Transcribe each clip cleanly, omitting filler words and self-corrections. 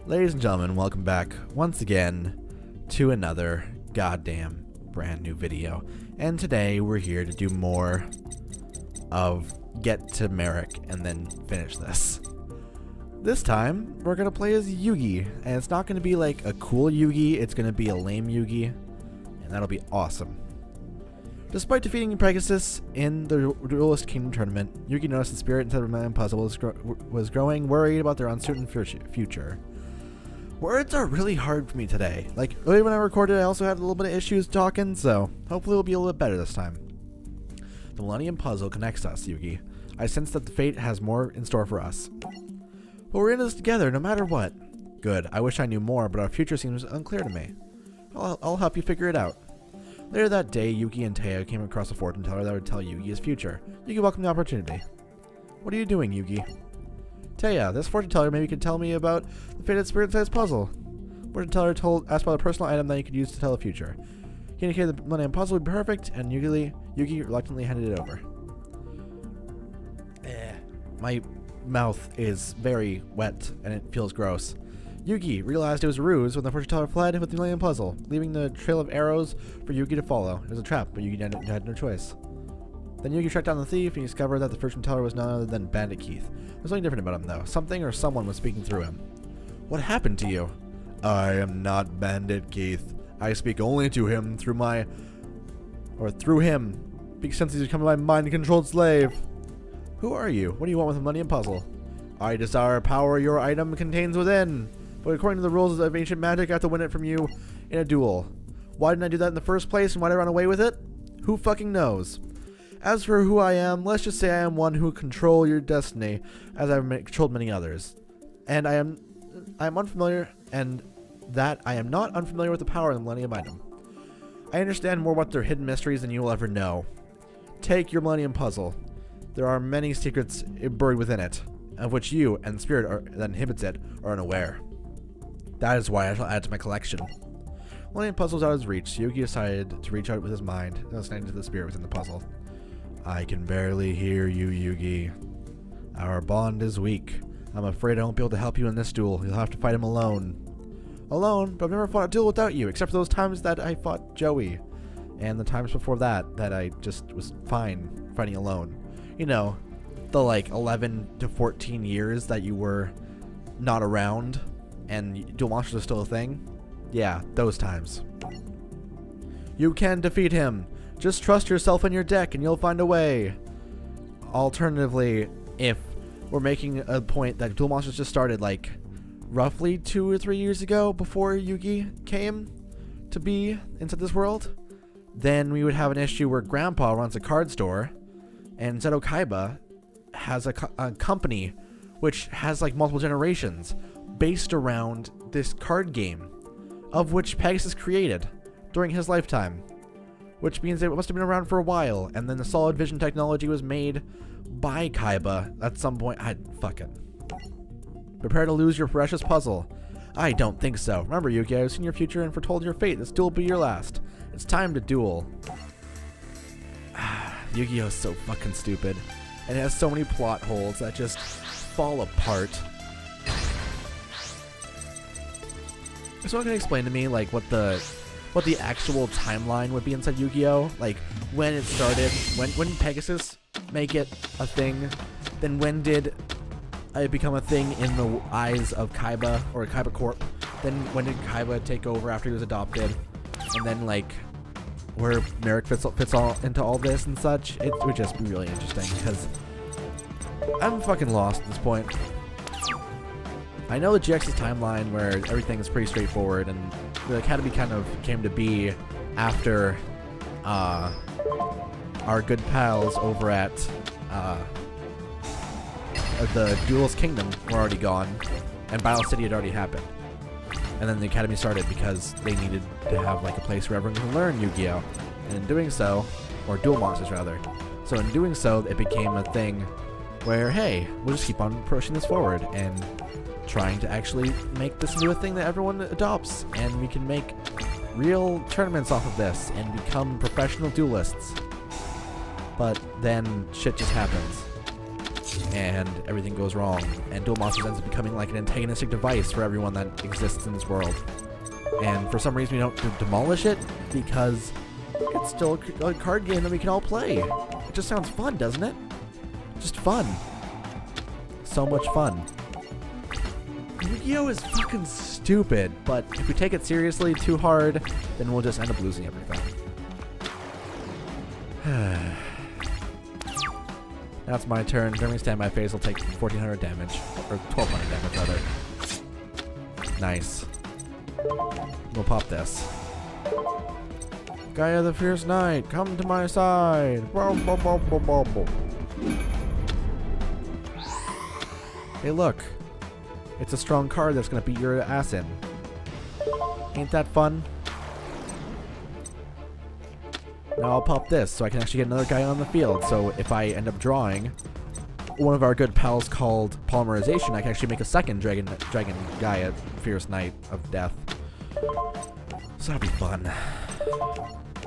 Ladies and gentlemen, welcome back once again to another goddamn brand new video. And today we're here to do more of get to MARIK and then finish this. This time we're gonna play as Yugi, and it's not gonna be like a cool Yugi, it's gonna be a lame Yugi, and that'll be awesome. Despite defeating Pegasus in the Duelist Kingdom tournament, Yugi noticed the spirit inside of the puzzle was growing worried about their uncertain future. Words are really hard for me today. Like, earlier when I recorded, I also had a little bit of issues talking, so hopefully it'll be a little bit better this time. The Millennium Puzzle connects us, Yugi. I sense that the fate has more in store for us. But we're in this together, no matter what. Good. I wish I knew more, but our future seems unclear to me. I'll help you figure it out. Later that day, Yugi and Taya came across a fortune teller that would tell Yugi his future. Yugi welcomed the opportunity. What are you doing, Yugi? Taya, this fortune teller maybe could tell me about the fated spirit-sized puzzle. Fortune teller asked about a personal item that he could use to tell the future. He indicated the Millennium Puzzle would be perfect, and Yugi reluctantly handed it over. My mouth is very wet, and it feels gross. Yugi realized it was a ruse when the fortune teller fled with the Millennium Puzzle, leaving the trail of arrows for Yugi to follow. It was a trap, but Yugi had no choice. Then Yugi tracked down the thief, and he discovered that the fortune teller was none other than Bandit Keith. There's something different about him, though. Something or someone was speaking through him. What happened to you? I am not Bandit Keith. I speak only to him through him, because since he's become my mind-controlled slave. Who are you? What do you want with the Millennium Puzzle? I desire power your item contains within. But according to the rules of ancient magic, I have to win it from you in a duel. Why didn't I do that in the first place, and why did I run away with it? Who fucking knows? As for who I am, let's just say I am one who control your destiny, as I've controlled many others. And I am unfamiliar, and that I am not unfamiliar with the power of the Millennium item. I understand more about their hidden mysteries than you will ever know. Take your Millennium Puzzle. There are many secrets buried within it, of which you and the spirit that inhibits it are unaware. That is why I shall add to my collection. Millennium Puzzle's out of his reach, Yugi decided to reach out with his mind, listening to the spirit within the puzzle. I can barely hear you, Yugi. Our bond is weak. I'm afraid I won't be able to help you in this duel. You'll have to fight him alone. Alone? But I've never fought a duel without you, except for those times that I fought Joey. And the times before that, that I just was fine fighting alone. You know, the like 11 to 14 years that you were not around and dual monsters are still a thing. Yeah, those times. You can defeat him. Just trust yourself and your deck and you'll find a way. Alternatively, if we're making a point that dual monsters just started like roughly 2 or 3 years ago before Yugi came to be into this world, then we would have an issue where Grandpa runs a card store and Zeto Kaiba has a company which has like multiple generations based around this card game, of which Pegasus created during his lifetime, which means it must have been around for a while, and then the solid vision technology was made by Kaiba at some point. Fuck it. Prepare to lose your precious puzzle. I don't think so. Remember, Yugi, I've seen your future and foretold your fate. This duel will be your last. It's time to duel. Yu-Gi-Oh's so fucking stupid, and it has so many plot holes that just fall apart. Is someone gonna explain to me like what the actual timeline would be inside Yu-Gi-Oh? Like when it started, when did Pegasus make it a thing? Then when did it become a thing in the eyes of Kaiba or Kaiba Corp? Then when did Kaiba take over after he was adopted? And then like where MARIK fits all into all this and such? It would just be really interesting because I'm fucking lost at this point. I know the GX's timeline where everything is pretty straightforward, and the Academy kind of came to be after our good pals over at the Duelist Kingdom were already gone, and Battle City had already happened. And then the Academy started because they needed to have like a place where everyone can learn Yu-Gi-Oh! And in doing so, or Duel Monsters rather, so in doing so, it became a thing where, hey, we'll just keep on pushing this forward and trying to actually make this into a thing that everyone adopts, and we can make real tournaments off of this and become professional duelists. But then shit just happens. and everything goes wrong, and Duel Monsters ends up becoming like an antagonistic device for everyone that exists in this world. And for some reason we don't demolish it, because it's still a card game that we can all play. It just sounds fun, doesn't it? Just fun. So much fun. Yu-Gi-Oh is fucking stupid, but if we take it seriously too hard, then we'll just end up losing everything. Now it's my turn. During standby phase, I'll take 1400 damage. Or 1200 damage, rather. Nice. We'll pop this. Gaia the Fierce Knight, come to my side. Hey, look. It's a strong card that's going to beat your ass in. Ain't that fun? Now I'll pop this so I can actually get another guy on the field. So if I end up drawing one of our good pals called Polymerization, I can actually make a second Dragon Gaia Fierce Knight of Death. So that'll be fun.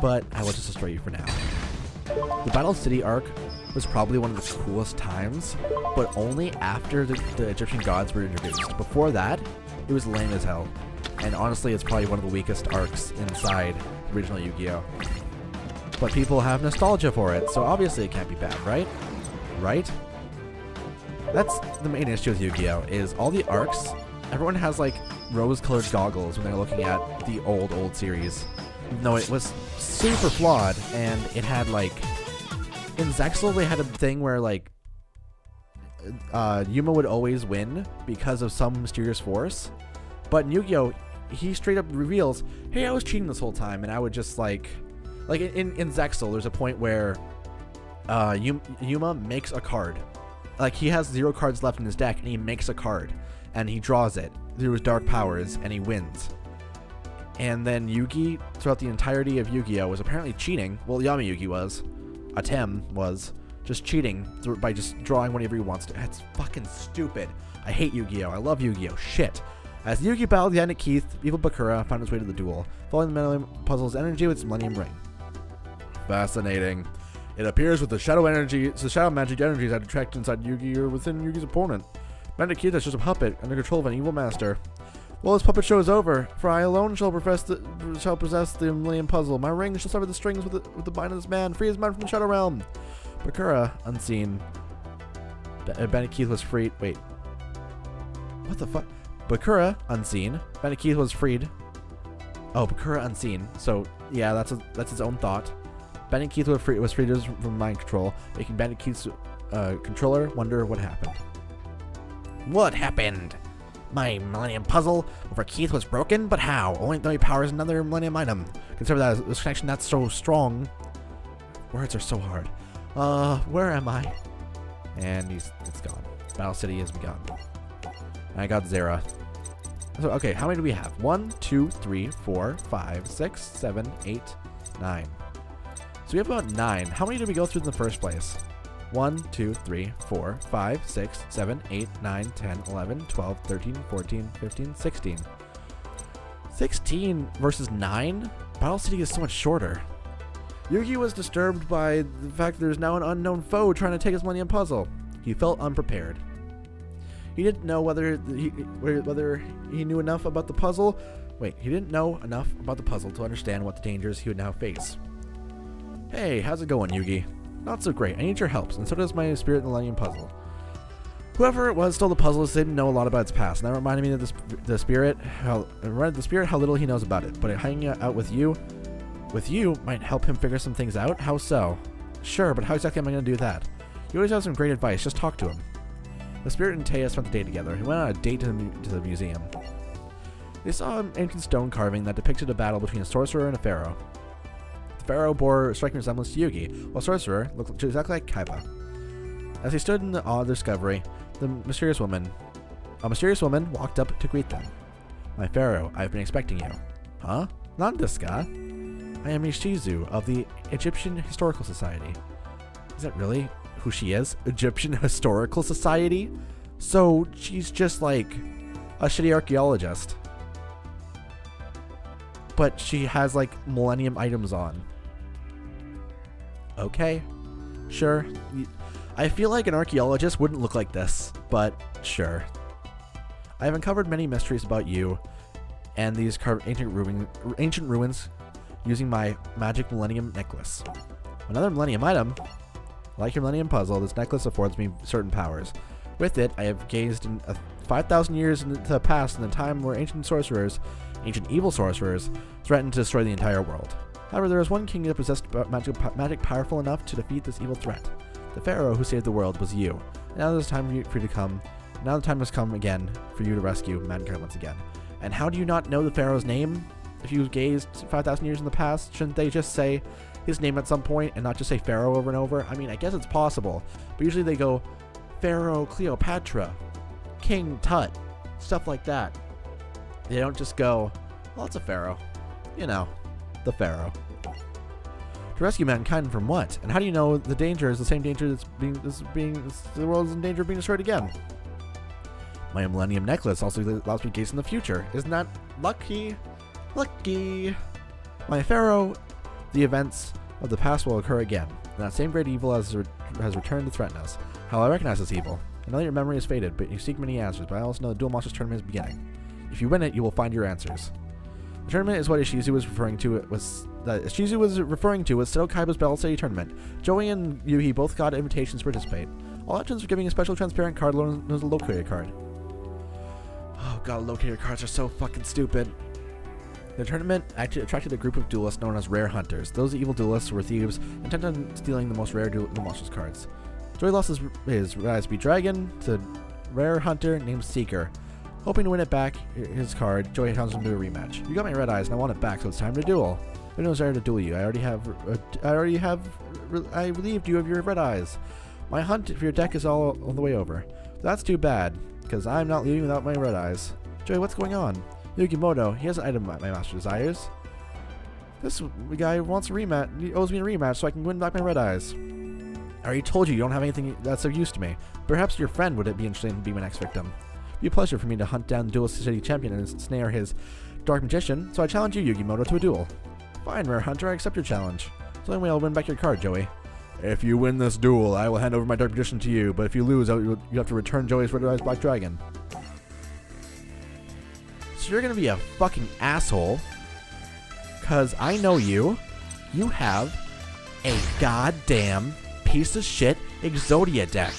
But I will just destroy you for now. The Battle City arc was probably one of the coolest times, but only after the Egyptian gods were introduced. Before that, it was lame as hell. And honestly, it's probably one of the weakest arcs inside the original Yu-Gi-Oh! But people have nostalgia for it, so obviously it can't be bad, right? Right? That's the main issue with Yu-Gi-Oh! Is all the arcs, everyone has like rose-colored goggles when they're looking at the old series. Even though it was super flawed, and it had like... In Zexal, they had a thing where like... Yuma would always win because of some mysterious force. But in Yu-Gi-Oh! He straight up reveals, hey, I was cheating this whole time, and I would just like in Zexal, there's a point where Yuma makes a card. Like, he has 0 cards left in his deck, and he makes a card. And he draws it through his dark powers, and he wins. And then Yugi, throughout the entirety of Yu-Gi-Oh! Was apparently cheating. Well, Yama-Yugi was. Atem was. Just cheating by just drawing whenever he wants to. That's fucking stupid. I hate Yu-Gi-Oh! I love Yu-Gi-Oh! Shit. As Yugi battled the Yannick Keith, evil Bakura found his way to the duel, following the Millennium Puzzle's energy with its Millennium Ring. Fascinating. It appears with the shadow magic energies that attract inside Yugi or within Yugi's opponent. Yannick Keith is just a puppet under control of an evil master. Well, this puppet show is over, for I alone shall possess the Millennium Puzzle. My ring shall sever the strings with the mind of this man, free his mind from the Shadow Realm. Bakura, unseen. Yannick Keith was freed. Wait. What the fuck? Bakura, unseen. Yannick Keith was freed. Oh, Bakura, unseen. So, yeah, that's his own thought. Yannick Keith was freed from mind control, making Yannick Keith's controller wonder what happened. What happened? My Millennium Puzzle over Keith was broken, but how? Only though he powers another Millennium item. Consider that this connection that's so strong. Words are so hard. Where am I? And it's gone. Battle City has begun. And I got Zera. So, okay, how many do we have? 1, 2, 3, 4, 5, 6, 7, 8, 9. So we have about 9. How many did we go through in the first place? 1, 2, 3, 4, 5, 6, 7, 8, 9, 10, 11, 12, 13, 14, 15, 16. 16 versus 9? Battle City is so much shorter. Yugi was disturbed by the fact that there's now an unknown foe trying to take his Millennium Puzzle. He felt unprepared. He didn't know whether he knew enough about the puzzle. Wait, he didn't know enough about the puzzle to understand what the dangers he would now face. Hey, how's it going, Yugi? Not so great. I need your help, and so does my Spirit Millennium Puzzle. Whoever it was stole the puzzle didn't know a lot about its past, and that reminded me of the Spirit how little he knows about it. But hanging out with you might help him figure some things out. How so? Sure, but how exactly am I going to do that? You always have some great advice. Just talk to him. The Spirit and Taya spent the day together. He went on a date to the museum. They saw an ancient stone carving that depicted a battle between a sorcerer and a pharaoh. The pharaoh bore a striking resemblance to Yugi, while the sorcerer looked exactly like Kaiba. As they stood in the awe of their discovery, a mysterious woman walked up to greet them. My pharaoh, I've been expecting you. Huh? Nandeska? I am Ishizu of the Egyptian Historical Society. Is that really who she is? Egyptian Historical Society? So she's just like a shitty archaeologist. But she has like millennium items on. Okay. Sure. I feel like an archaeologist wouldn't look like this, but sure. I have uncovered many mysteries about you and these ancient ruins using my magic Millennium Necklace. Another Millennium item. Like your Millennium Puzzle, this necklace affords me certain powers. With it, I have gazed in 5,000 years into the past in the time where ancient evil sorcerers, threatened to destroy the entire world. However, there was one king that possessed magic powerful enough to defeat this evil threat. The pharaoh who saved the world was you. Now there's time for you to come. Now the time has come again for you to rescue mankind once again. And how do you not know the pharaoh's name? If you gazed 5,000 years in the past, shouldn't they just say his name at some point and not just say Pharaoh over and over? I mean, I guess it's possible, but usually they go Pharaoh Cleopatra, King Tut, stuff like that. They don't just go, well, it's a pharaoh. You know, the pharaoh. To rescue mankind from what? And how do you know the danger is the same danger the world is in danger of being destroyed again? My Millennium Necklace also allows me to gaze in the future. Isn't that lucky? Lucky! My pharaoh, the events of the past will occur again. And that same great evil has returned to threaten us. How I recognize this evil. I know that your memory has faded, but you seek many answers. But I also know the Duel Monsters tournament is beginning. If you win it, you will find your answers. The tournament is what Ishizu was referring to. Was Seto Kaiba's Battle City tournament. Joey and Yuhi both got invitations to participate. All entrants are giving a special transparent card known as a locator card. Oh god, locator cards are so fucking stupid. The tournament actually attracted a group of duelists known as Rare Hunters. Those evil duelists were thieves intent on stealing the most rare Duel Monsters cards. Joey lost his Rise Be Dragon to Rare Hunter named Seeker. Hoping to win it back, his card, Joey challenged him to a rematch. You got my red eyes and I want it back, so it's time to duel. I know it's rare to duel you. I relieved you of your red eyes. My hunt for your deck is all the way over. That's too bad, because I'm not leaving without my red eyes. Joey, what's going on? Yukimoto, he has an item my master desires. This guy wants a rematch. He owes me a rematch so I can win back my red eyes. I already told you you don't have anything that's of use to me. Perhaps your friend would be interested in being my next victim. It'd be a pleasure for me to hunt down the Duelist City champion and snare his dark magician, so I challenge you, Yukimoto, to a duel. Fine, Rare Hunter, I accept your challenge. So anyway, I'll win back your card, Joey. If you win this duel, I will hand over my dark magician to you, but if you lose, you have to return Joey's Red Eyes Black Dragon. So you're gonna be a fucking asshole, cause I know you. You have a goddamn piece of shit Exodia deck.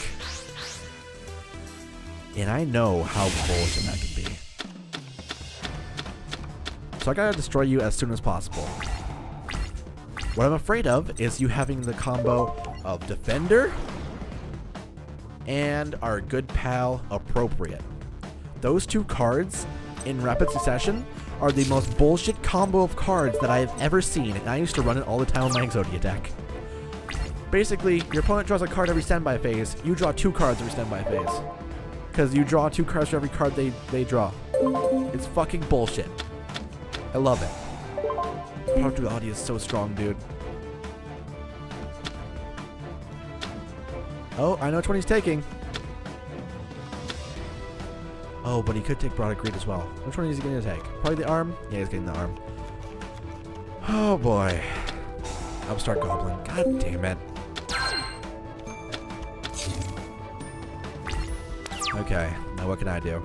And I know how bullshit that can be. So I gotta destroy you as soon as possible. What I'm afraid of is you having the combo of Defender and our good pal Appropriate. Those two cards in rapid succession are the most bullshit combo of cards that I have ever seen, and I used to run it all the time in my Exodia deck. Basically, your opponent draws a card every standby phase, you draw 2 cards every standby phase. Because you draw 2 cards for every card they draw. It's fucking bullshit. I love it. Power Duality is so strong, dude. Oh, I know which one he's taking. Oh, but he could take Broad Greed as well. Which one is he going to take? Probably the arm? Yeah, he's getting the arm. Oh, boy. Upstart Goblin. God damn it. Okay, now what can I do?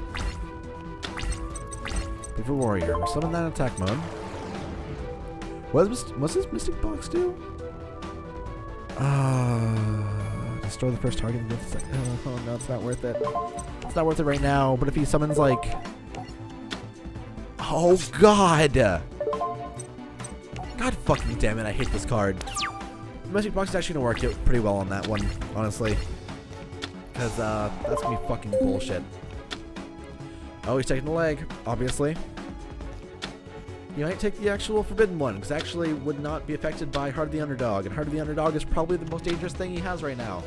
Beaver Warrior. We'll summon that in attack mode. What's this Mystic Box do? Destroy the first target. Oh no, it's not worth it. It's not worth it right now, but if he summons like... Oh god! God fucking damn it, I hate this card. The Mystic Box is actually gonna work out pretty well on that one, honestly. Because that's gonna be fucking bullshit. Oh, he's taking the leg, obviously. He might take the actual forbidden one, because actually would not be affected by Heart of the Underdog, and Heart of the Underdog is probably the most dangerous thing he has right now.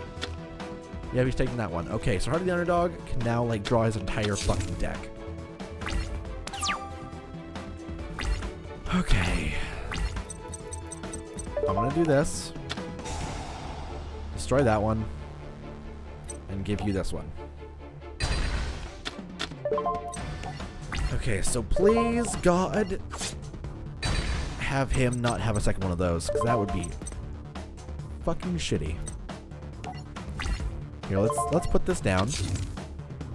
Yeah, he's taking that one. Okay, so Heart of the Underdog can now, like, draw his entire fucking deck. Okay. I'm gonna do this. Destroy that one. And give you this one. Okay, so please, God, have him not have a second one of those, because that would be fucking shitty. Here, let's put this down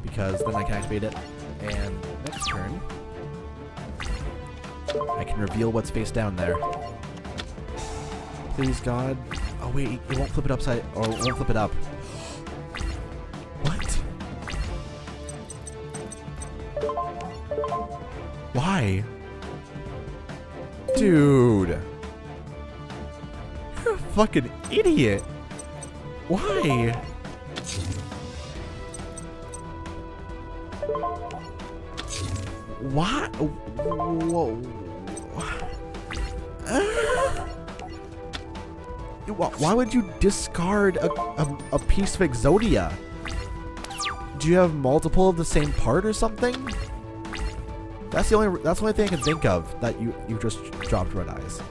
because then I can activate it. And next turn, I can reveal what's face down there. Please, God. Oh wait, it won't flip it upside, or it won't flip it up. What? Why? Dude. You're a fucking idiot. Why? What? Whoa. Why would you discard a piece of Exodia? Do you have multiple of the same part or something? That's the only thing I can think of that you just dropped Red Eyes.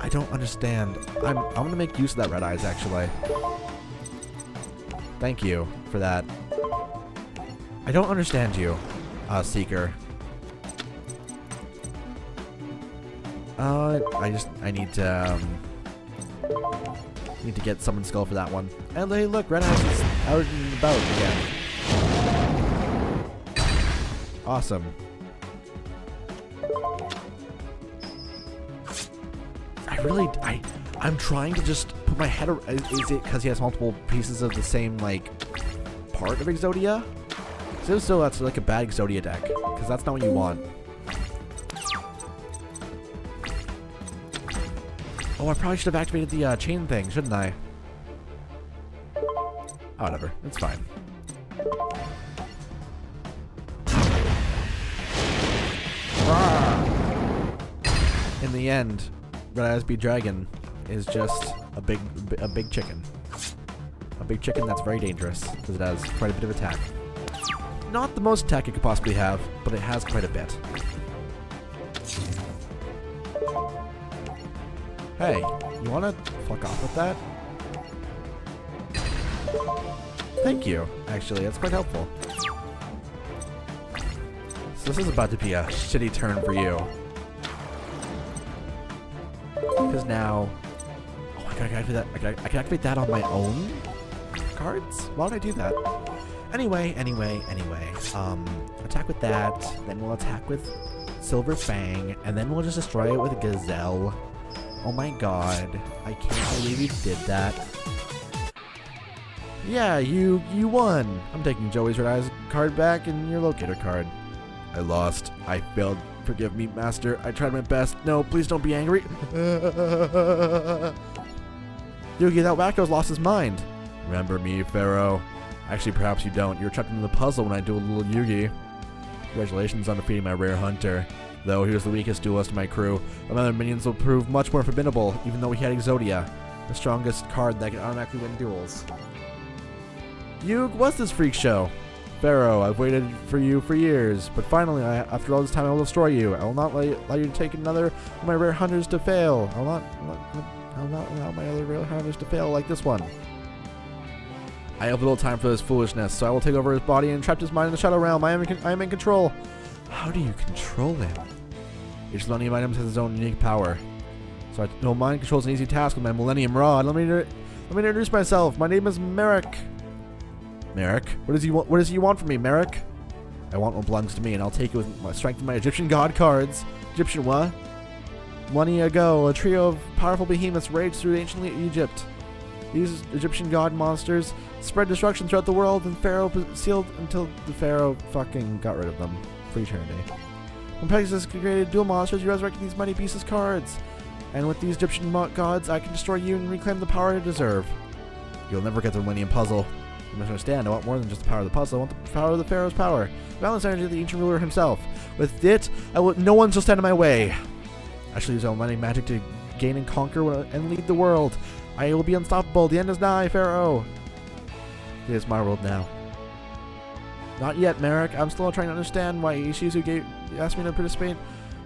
I don't understand. I'm gonna make use of that Red Eyes actually. Thank you for that. I don't understand you, Seeker. I need to get Summon Skull for that one. And hey, look, Red Eyes is out and about again. Awesome. I'm trying to just put my head around. Is it because he has multiple pieces of the same, like, part of Exodia? So that's like a bad Exodia deck, because that's not what you want. Oh, I probably should have activated the chain thing, shouldn't I? Oh, whatever. It's fine. In the end, Red Eyes Beat Dragon is just a big chicken. A big chicken that's very dangerous, because it has quite a bit of attack. Not the most attack it could possibly have, but it has quite a bit. Hey, you wanna fuck off with that? Thank you, actually, that's quite helpful. So this is about to be a shitty turn for you. Because now... Oh, I can activate that. I can activate that on my own cards? Why would I do that? Anyway. Attack with that, then we'll attack with Silver Fang, and then we'll just destroy it with a Gazelle. Oh my god, I can't believe you did that. Yeah, you won. I'm taking Joey's Red Eyes card back and your Locator card. I lost. I failed. Forgive me, Master. I tried my best. No, please don't be angry. Yugi, that wacko's lost his mind. Remember me, Pharaoh? Actually, perhaps you don't. You were trapped in the puzzle when I dueled little Yugi. Congratulations on defeating my rare hunter. Though he was the weakest duelist in my crew, my other minions will prove much more formidable, even though we had Exodia, the strongest card that can automatically win duels. Yug, what's this freak show? Pharaoh, I've waited for you for years, but finally, after all this time, I will destroy you. I will not allow you to take another of my rare hunters to fail. I will not allow my other rare hunters to fail like this one. I have little time for this foolishness, so I will take over his body and trap his mind in the Shadow Realm. I am in control. How do you control him? Each Millennium item has its own unique power. So I know mind control is an easy task with my Millennium Rod. Let me introduce myself. My name is MARIK. MARIK? What does he want from me, MARIK? I want what belongs to me, and I'll take it with my strength of my Egyptian god cards. Egyptian what? Millennia ago, a trio of powerful behemoths raged through ancient Egypt. These Egyptian god monsters spread destruction throughout the world, and Pharaoh sealed until the Pharaoh fucking got rid of them for eternity. When Pegasus created dual monsters, you resurrected these mighty beasts as cards. And with these Egyptian gods, I can destroy you and reclaim the power I deserve. You'll never get the Millennium Puzzle. You must understand, I want more than just the power of the puzzle. I want the power of the Pharaoh's power. The balance energy of the ancient ruler himself. With it, no one shall stand in my way. I shall use almighty magic to gain and conquer and lead the world. I will be unstoppable. The end is nigh, Pharaoh. It is my world now. Not yet, MARIK. I'm still trying to understand why Ishizu asked me to participate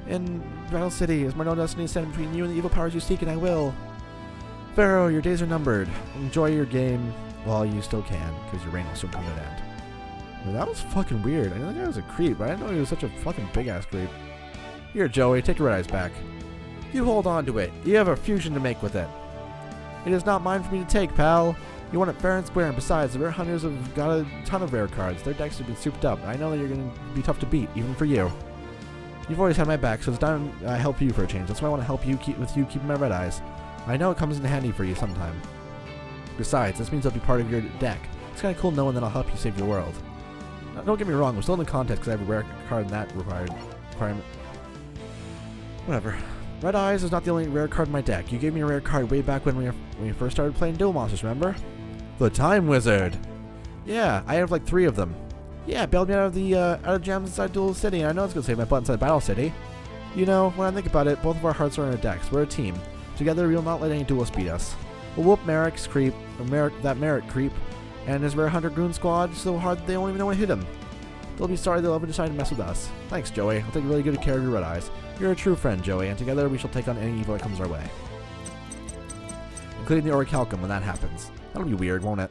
in Battle City. It's my own destiny to stand between you and the evil powers you seek, and I will. Pharaoh, your days are numbered. Enjoy your game while you still can, because your reign will soon come to an end. Well, that was fucking weird. I know that guy was a creep, but I didn't know he was such a fucking big-ass creep. Here, Joey, take your Red Eyes back. You hold on to it. You have a fusion to make with it. It is not mine for me to take, pal. You want it fair and square, and besides, the rare hunters have got a ton of rare cards. Their decks have been souped up. I know that you're going to be tough to beat, even for you. You've always had my back, so it's time I help you for a change. That's why I want to help you keeping my red eyes. I know it comes in handy for you sometime. Besides, this means I'll be part of your deck. It's kind of cool knowing that I'll help you save your world. Now, don't get me wrong, we're still in the contest because I have a rare card in that requirement. Whatever. Red Eyes is not the only rare card in my deck. You gave me a rare card way back when we first started playing Duel Monsters, remember? The Time Wizard! Yeah, I have like 3 of them. Yeah, bailed me out of jams inside Duel City, and I know it's going to save my butt inside Battle City. You know, when I think about it, both of our hearts are in our decks. We're a team. Together, we will not let any duelist beat us. We'll whoop MARIK's creep, or MARIK creep, and his rare hunter goon squad so hard that they won't even know when to hit him. They'll be sorry they'll ever decide to mess with us. Thanks, Joey. I'll take really good care of your red eyes. You're a true friend, Joey, and together we shall take on any evil that comes our way. Including the Orichalcum when that happens. That'll be weird, won't it?